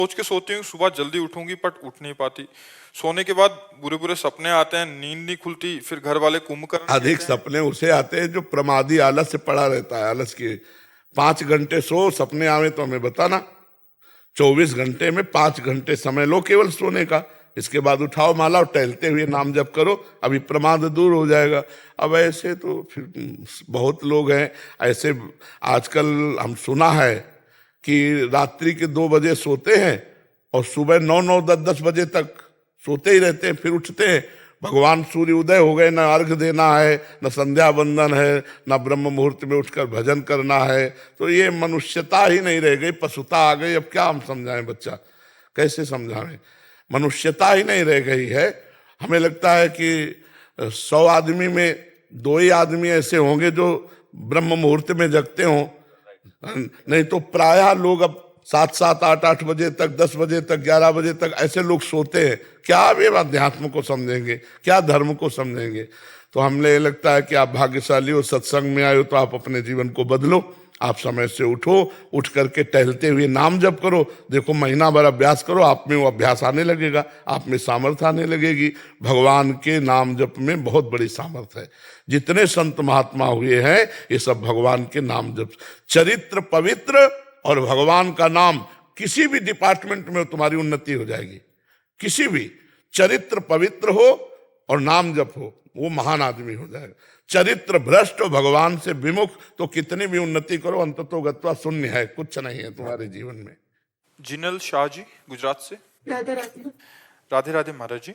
सोच के सोती हूँ सुबह जल्दी उठूंगी बट उठ नहीं पाती। सोने के बाद बुरे बुरे सपने आते हैं, नींद नहीं खुलती, फिर घर वाले कुंभकर्ण अधिक कहते हैं। सपने उसे आते हैं जो प्रमादी आलस से पड़ा रहता है। आलस के 5 घंटे सो, सपने आवे तो हमें बताना। 24 घंटे में 5 घंटे समय लो केवल सोने का, इसके बाद उठाओ माला और टहलते हुए नाम जप करो, अभी प्रमाद दूर हो जाएगा। अब ऐसे तो फिर बहुत लोग हैं ऐसे। आजकल हम सुना है कि रात्रि के 2 बजे सोते हैं और सुबह 9 9 10 10 बजे तक सोते ही रहते हैं, फिर उठते हैं। भगवान सूर्य उदय हो गए, न अर्घ देना है, न संध्या वंदन है, न ब्रह्म मुहूर्त में उठकर भजन करना है। तो ये मनुष्यता ही नहीं रह गई, पशुता आ गई। अब क्या हम समझाएं, बच्चा कैसे समझाएं? मनुष्यता ही नहीं रह गई है। हमें लगता है कि 100 आदमी में 2 ही आदमी ऐसे होंगे जो ब्रह्म मुहूर्त में जगते हों, नहीं तो प्रायः लोग अब 7 7 8 8 बजे तक, 10 बजे तक, 11 बजे तक ऐसे लोग सोते हैं। क्या वे अध्यात्म को समझेंगे, क्या धर्म को समझेंगे? तो हमें लगता है कि आप भाग्यशाली हो, सत्संग में आए हो, तो आप अपने जीवन को बदलो। आप समय से उठो, उठ करके टहलते हुए नाम जप करो। देखो महीना भर अभ्यास करो, आप में वो अभ्यास आने लगेगा, आप में सामर्थ्य आने लगेगी। भगवान के नाम जप में बहुत बड़ी सामर्थ्य है। जितने संत महात्मा हुए हैं ये सब भगवान के नाम जप। चरित्र पवित्र और भगवान का नाम, किसी भी डिपार्टमेंट में तुम्हारी उन्नति हो जाएगी। किसी भी, चरित्र पवित्र हो और नाम जप हो, वो महान आदमी हो जाएगा। चरित्र भ्रष्ट, भगवान से विमुख, तो कितनी भी उन्नति करो अंततोगत्वा शून्य है, कुछ नहीं है तुम्हारे जीवन में। जिनल शाह जी गुजरात से। राधे राधे। राधे राधे महाराज जी।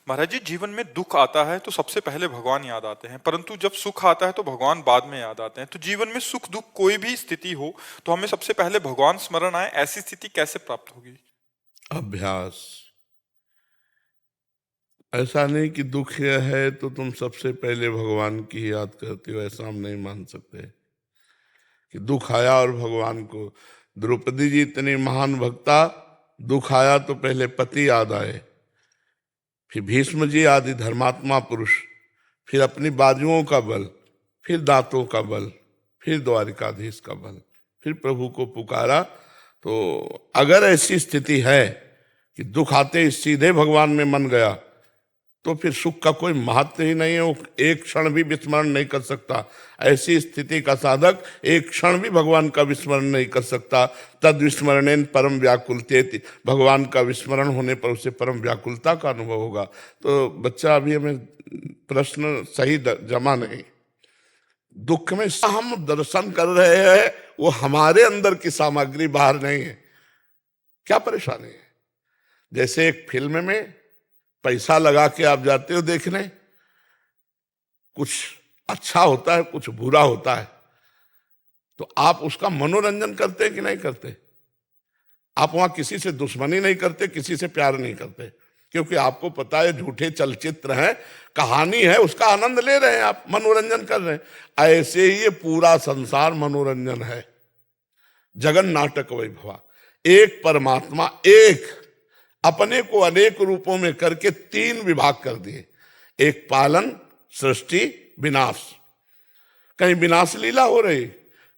महाराज जी, जीवन में दुख आता है तो सबसे पहले भगवान याद आते हैं, परंतु जब सुख आता है तो भगवान बाद में याद आते हैं। तो जीवन में सुख दुख कोई भी स्थिति हो तो हमें सबसे पहले भगवान स्मरण आए, ऐसी स्थिति कैसे प्राप्त होगी? अभ्यास। ऐसा नहीं कि दुख है तो तुम सबसे पहले भगवान की याद करते हो, ऐसा हम नहीं मान सकते कि दुख आया और भगवान को। द्रौपदी जी इतनी महान भक्ता, दुख आया तो पहले पति याद आए, फिर भीष्म जी आदि धर्मात्मा पुरुष, फिर अपनी बाजुओं का बल, फिर दांतों का बल, फिर द्वारिकाधीश का बल, फिर प्रभु को पुकारा। तो अगर ऐसी स्थिति है कि दुख आते ही सीधे भगवान में मन गया, तो फिर सुख का कोई महत्व ही नहीं है। वो एक क्षण भी विस्मरण नहीं कर सकता। ऐसी स्थिति का साधक एक क्षण भी भगवान का विस्मरण नहीं कर सकता। तद विस्मरणेन परम व्याकुलते, भगवान का विस्मरण होने पर उसे परम व्याकुलता का अनुभव होगा। तो बच्चा, अभी हमें प्रश्न सही जमा नहीं। दुख में हम दर्शन कर रहे हैं, वो हमारे अंदर की सामग्री बाहर नहीं है। क्या परेशानी है? जैसे एक फिल्म में पैसा लगा के आप जाते हो देखने, कुछ अच्छा होता है, कुछ बुरा होता है, तो आप उसका मनोरंजन करते हैं कि नहीं करते? आप वहां किसी से दुश्मनी नहीं करते, किसी से प्यार नहीं करते, क्योंकि आपको पता है झूठे चलचित्र हैं, कहानी है, उसका आनंद ले रहे हैं, आप मनोरंजन कर रहे हैं। ऐसे ही ये पूरा संसार मनोरंजन है। जगन नाटक वैभवा। एक परमात्मा, एक अपने को अनेक रूपों में करके 3 विभाग कर दिए। एक पालन, सृष्टि, विनाश। कहीं विनाश लीला हो रही,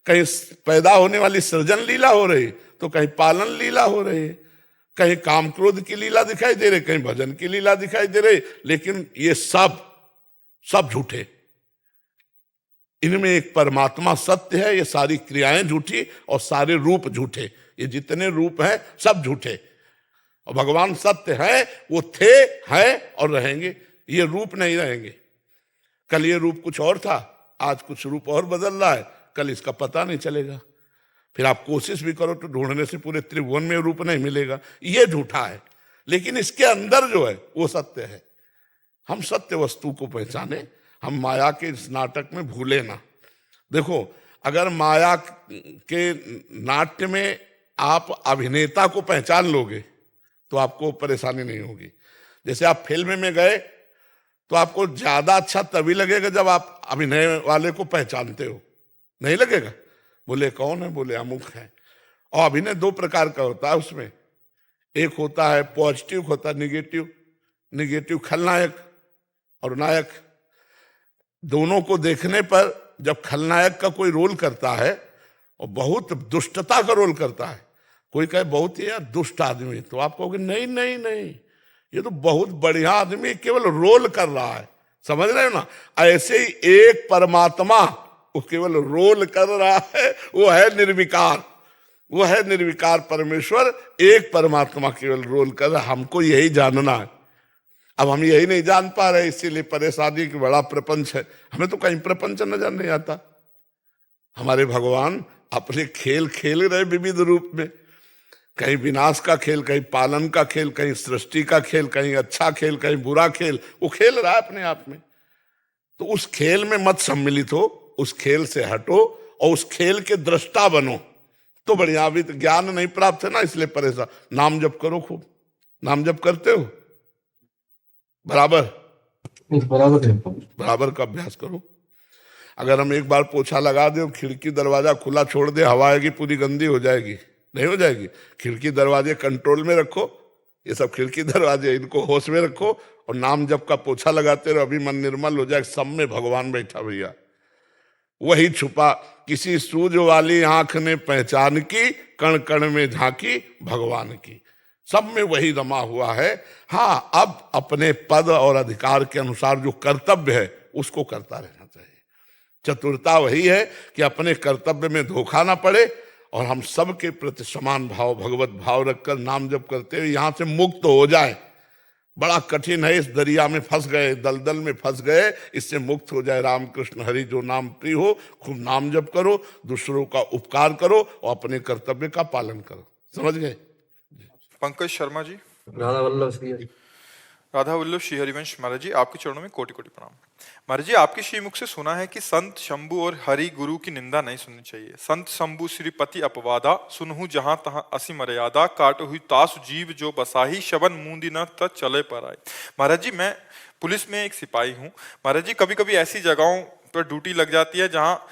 कहीं पैदा होने वाली सृजन लीला हो रही, तो कहीं पालन लीला हो रही, कहीं काम क्रोध की लीला दिखाई दे रही, कहीं भजन की लीला दिखाई दे रही। लेकिन ये सब झूठे। इनमें एक परमात्मा सत्य है, ये सारी क्रियाएं झूठी और सारे रूप झूठे। ये जितने रूप हैं सब झूठे, और भगवान सत्य है। वो थे, हैं और रहेंगे। ये रूप नहीं रहेंगे। कल ये रूप कुछ और था, आज कुछ रूप और बदल रहा है, कल इसका पता नहीं चलेगा। फिर आप कोशिश भी करो तो ढूंढने से पूरे त्रिभुवन में रूप नहीं मिलेगा। ये झूठा है, लेकिन इसके अंदर जो है वो सत्य है। हम सत्य वस्तु को पहचाने, हम माया के इस नाटक में भूले ना। देखो, अगर माया के नाट्य में आप अभिनेता को पहचान लोगे तो आपको परेशानी नहीं होगी। जैसे आप फिल्म में गए तो आपको ज्यादा अच्छा तभी लगेगा जब आप अभिनय वाले को पहचानते हो, नहीं लगेगा? बोले कौन है? बोले अमुक है। और अभिनय 2 प्रकार का होता है उसमें। एक होता है पॉजिटिव, होता है निगेटिव। निगेटिव खलनायक और नायक। दोनों को देखने पर जब खलनायक का कोई रोल करता है और बहुत दुष्टता का रोल करता है, कोई कहे बहुत ही यार दुष्ट आदमी, तो आप कहोगे नहीं नहीं नहीं, ये तो बहुत बढ़िया आदमी, केवल रोल कर रहा है। समझ रहे हो ना? ऐसे ही एक परमात्मा वो केवल रोल कर रहा है, वो है निर्विकार, वो है निर्विकार परमेश्वर। एक परमात्मा केवल रोल कर रहा है, हमको यही जानना है। अब हम यही नहीं जान पा रहे, इसीलिए परेशानी की बड़ा प्रपंच है। हमें तो कहीं प्रपंच नजर नहीं आता। हमारे भगवान अपने खेल खेल रहे विविध रूप में, कहीं विनाश का खेल, कहीं पालन का खेल, कहीं सृष्टि का खेल, कहीं अच्छा खेल, कहीं बुरा खेल, वो खेल रहा है अपने आप में। तो उस खेल में मत सम्मिलित हो, उस खेल से हटो और उस खेल के दृष्टा बनो तो बढ़िया। अभी तो ज्ञान नहीं प्राप्त है ना, इसलिए परेशान। नाम जप करो खूब। नाम जप करते हो? बराबर बराबर का अभ्यास करो। अगर हम एक बार पोछा लगा दे, खिड़की दरवाजा खुला छोड़ दे, हवा आएगी पूरी गंदी हो जाएगी, नहीं हो जाएगी? खिड़की दरवाजे कंट्रोल में रखो, ये सब खिड़की दरवाजे इनको होश में रखो और नाम जप का पोछा लगाते रहो, अभी मन निर्मल हो जाए। सब में भगवान बैठा भैया, वही छुपा। किसी सूझ वाली आंख ने पहचान की, कण कण में झांकी भगवान की। सब में वही रमा हुआ है। हाँ, अब अपने पद और अधिकार के अनुसार जो कर्तव्य है उसको करता रहना चाहिए। चतुरता वही है कि अपने कर्तव्य में धोखा ना पड़े और हम सबके प्रति समान भाव, भगवत भाव रखकर नाम जप करते हुए यहां से मुक्त हो जाए। बड़ा कठिन है, इस दरिया में फंस गए, दलदल में फंस गए, इससे मुक्त हो जाए। रामकृष्ण हरि जो नाम प्रिय हो, खूब नाम जप करो, दूसरों का उपकार करो और अपने कर्तव्य का पालन करो। समझ गए? पंकज शर्मा जी। राधा वल्लभ श्री हरि। राधा वल्लभ श्री हरिवंश महाराज जी, आपके चरणों में कोटि कोटि प्रणाम। महाराज जी, आपके श्रीमुख से सुना है कि संत शंभु और हरि गुरु की निंदा नहीं सुननी चाहिए। संत शंभु श्रीपति अपवादा, सुनहु जहां तहां असी मर्यादा, काट हुई तासु जीव जो बसाही, शबन मूंदी न त चले पर आए। महाराज जी, मैं पुलिस में एक सिपाही हूँ। महाराज जी, कभी कभी ऐसी जगहों पर ड्यूटी लग जाती है जहाँ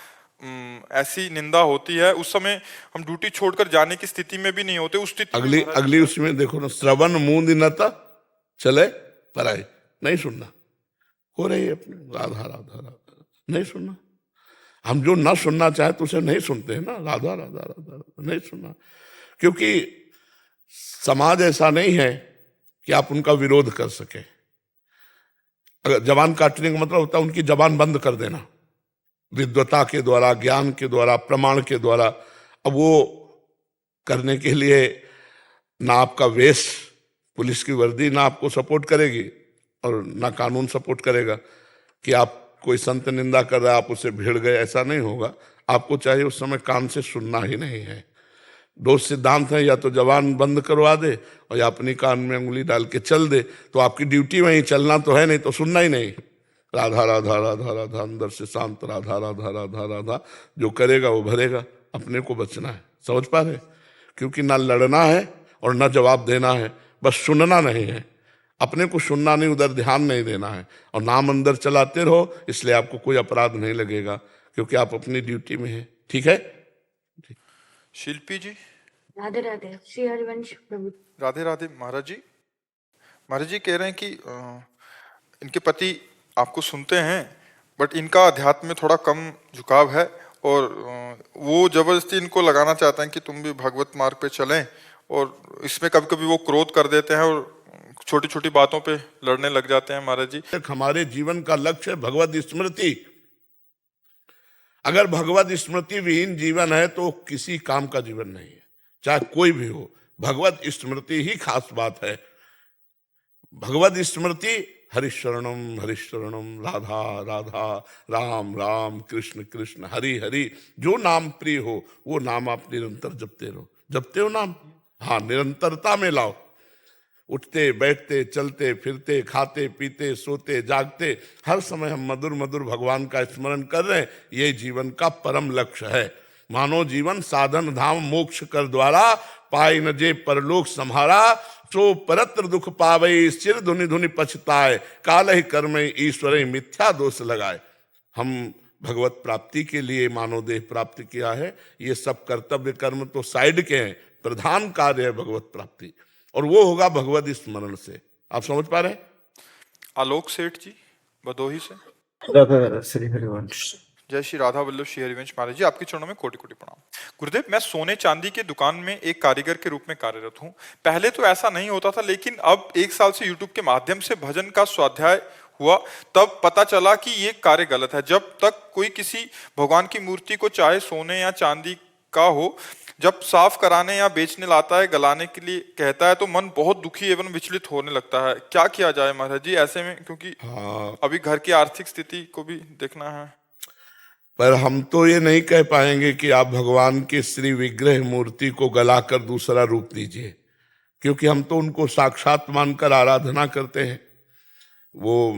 ऐसी निंदा होती है, उस समय हम ड्यूटी छोड़कर जाने की स्थिति में भी नहीं होते। उस स्थिति अगली उसमें देखो ना, श्रवण मूंद न त चले पर आए, नहीं सुनना। हो रही है अपनी राधा राधा राधा, नहीं सुनना। हम जो ना सुनना चाहे तो उसे नहीं सुनते हैं ना, राधा राधा राधा राधा नहीं सुनना। क्योंकि समाज ऐसा नहीं है कि आप उनका विरोध कर सके। अगर जबान काटने का मतलब होता है उनकी जबान बंद कर देना, विद्वता के द्वारा, ज्ञान के द्वारा, प्रमाण के द्वारा। अब वो करने के लिए ना आपका वेश, पुलिस की वर्दी ना आपको सपोर्ट करेगी और ना कानून सपोर्ट करेगा कि आप कोई संत निंदा कर रहा है आप उससे भिड़ गए, ऐसा नहीं होगा। आपको चाहिए उस समय कान से सुनना ही नहीं है। दो सिद्धांत है, या तो जबान बंद करवा दे और या अपनी कान में उंगली डाल के चल दे, तो आपकी ड्यूटी वहीं चलना तो है, नहीं तो सुनना ही नहीं। राधा राधा राधा राधा, अंदर से शांत राधा राधा राधा राधा, जो करेगा वो भरेगा। अपने को बचना है, समझ पा रहे? क्योंकि ना लड़ना है और ना जवाब देना है, बस सुनना नहीं है। अपने को सुनना नहीं, उधर ध्यान नहीं देना है और नाम अंदर चलाते रहो, इसलिए आपको कोई अपराध नहीं लगेगा क्योंकि आप अपनी ड्यूटी में हैं। ठीक है? शिल्पी जी। राधे राधे श्री हरिवंश प्रभु। राधे राधे महाराज जी। महाराज जी कह रहे हैं कि इनके पति आपको सुनते हैं बट इनका अध्यात्म में थोड़ा कम झुकाव है और वो जबरदस्ती इनको लगाना चाहते हैं कि तुम भी भगवत मार्ग पे चलें, और इसमें कभी कभी वो क्रोध कर देते हैं और छोटी छोटी बातों पे लड़ने लग जाते हैं। महाराज जी, हमारे जीवन का लक्ष्य है भगवत स्मृति। अगर भगवत स्मृति विहीन जीवन है तो किसी काम का जीवन नहीं है, चाहे कोई भी हो। भगवत स्मृति ही खास बात है। भगवत स्मृति हरिशरणम हरिशरणम, राधा राधा, राम राम, कृष्ण कृष्ण, हरि हरि। जो नाम प्रिय हो वो नाम आप निरंतर जपते रहो। जपते हो नाम? हाँ, निरंतरता में लाओ। उठते बैठते चलते फिरते खाते पीते सोते जागते हर समय हम मधुर मधुर भगवान का स्मरण कर रहे हैं। ये जीवन का परम लक्ष्य है। मानो जीवन साधन धाम मोक्ष कर द्वारा, पाए न जे परलोक सम्हारा, सो परत्र दुख पावे, सिर धुनि धुनि पछताए, काल ही कर्म ईश्वर मिथ्या दोष लगाए। हम भगवत प्राप्ति के लिए मानव देह प्राप्त किया है। ये सब कर्तव्य कर्म तो साइड के हैं, प्रधान कार्य है भगवत प्राप्ति, और वो होगा भगवत स्मरण से। आप समझ पा रहे हैं? आलोक सेठ जी भदोही से। राधा श्री हरिवंश। जय श्री राधा वल्लभ श्री हरिवंश महाराज जी, आपके चरणों में कोटि कोटि प्रणाम। गुरुदेव, मैं सोने चांदी के दुकान में एक कारीगर के रूप में कार्यरत हूँ। पहले तो ऐसा नहीं होता था, लेकिन अब 1 साल से यूट्यूब के माध्यम से भजन का स्वाध्याय हुआ, तब पता चला कि ये कार्य गलत है। जब तक कोई किसी भगवान की मूर्ति को चाहे सोने या चांदी का हो, जब साफ कराने या बेचने लाता है, गलाने के लिए कहता है, तो मन बहुत दुखी एवं विचलित होने लगता है। क्या किया जाए महाराज जी ऐसे में, क्योंकि अभी घर की आर्थिक स्थिति को भी देखना है। पर हम तो ये नहीं कह पाएंगे कि आप भगवान के श्री विग्रह मूर्ति को गलाकर दूसरा रूप दीजिए, क्योंकि हम तो उनको साक्षात मानकर आराधना करते हैं। वो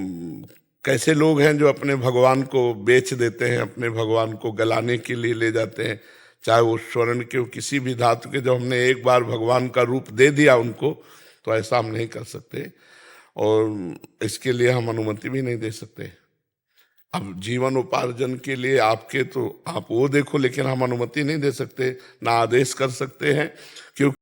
कैसे लोग हैं जो अपने भगवान को बेच देते हैं, अपने भगवान को गलाने के लिए ले जाते हैं, चाहे वो स्वर्ण के किसी भी धातु के। जब हमने एक बार भगवान का रूप दे दिया उनको, तो ऐसा हम नहीं कर सकते, और इसके लिए हम अनुमति भी नहीं दे सकते। अब जीवन उपार्जन के लिए आपके, तो आप वो देखो, लेकिन हम अनुमति नहीं दे सकते, ना आदेश कर सकते हैं, क्योंकि